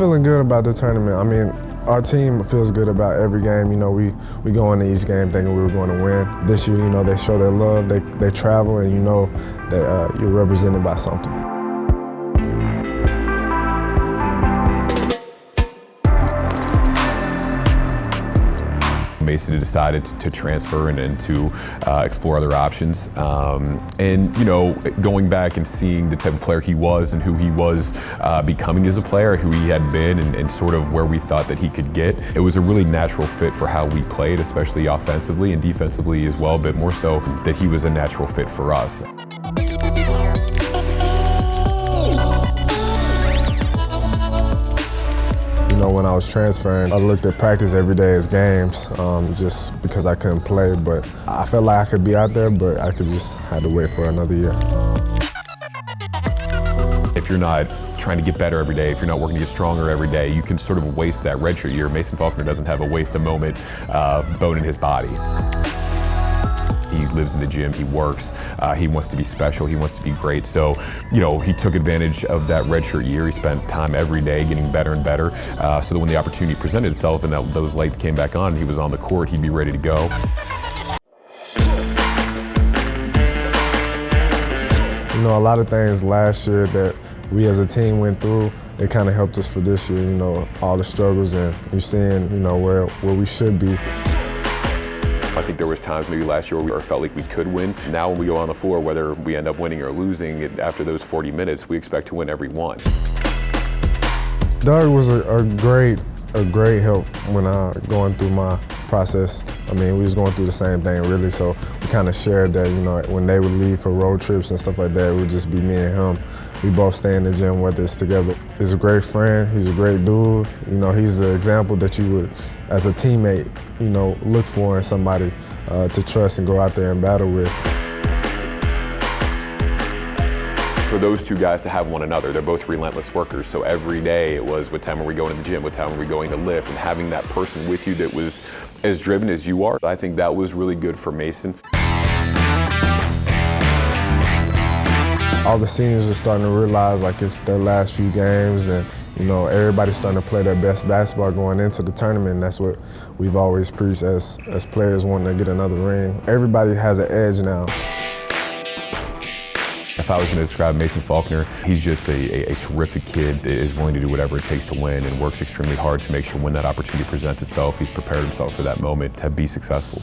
feeling good about the tournament. I mean, our team feels good about every game. You know, we go into each game thinking we were going to win. This year, you know, they show their love, they travel, and you know that you're represented by something. Mason decided to transfer and to explore other options. And, you know, going back and seeing the type of player he was and who he was becoming as a player, who he had been, and sort of where we thought that he could get, it was a really natural fit for how we played, especially offensively and defensively as well, but more so that he was a natural fit for us. You know, when I was transferring, I looked at practice every day as games, just because I couldn't play. But I felt like I could be out there, but I could just had to wait for another year. If you're not trying to get better every day, if you're not working to get stronger every day, you can sort of waste that redshirt year. Mason Faulkner doesn't have a waste a moment bone in his body. He lives in the gym, he works, he wants to be special, he wants to be great. So, you know, he took advantage of that redshirt year. He spent time every day getting better and better, so that when the opportunity presented itself and those lights came back on and he was on the court, he'd be ready to go. You know, a lot of things last year that we as a team went through, it kind of helped us for this year, you know, all the struggles, and you're seeing, you know, where we should be. I think there was times maybe last year where we felt like we could win. Now when we go on the floor, whether we end up winning or losing, after those 40 minutes, we expect to win every one. Doug was a great help when going through my process. I mean, we was going through the same thing really, so we kind of shared that, you know, when they would leave for road trips and stuff like that, it would just be me and him. We both stay in the gym, whether it's together. He's a great friend, he's a great dude. You know, he's the example that you would, as a teammate, you know, look for in somebody to trust and go out there and battle with. For those two guys to have one another, they're both relentless workers, so every day it was, what time are we going to the gym, what time are we going to lift, and having that person with you that was as driven as you are, I think that was really good for Mason. All the seniors are starting to realize like it's their last few games, and you know, everybody's starting to play their best basketball going into the tournament, and that's what we've always preached as players wanting to get another ring. Everybody has an edge now. If I was going to describe Mason Faulkner, he's just a terrific kid that is willing to do whatever it takes to win and works extremely hard to make sure when that opportunity presents itself, he's prepared himself for that moment to be successful.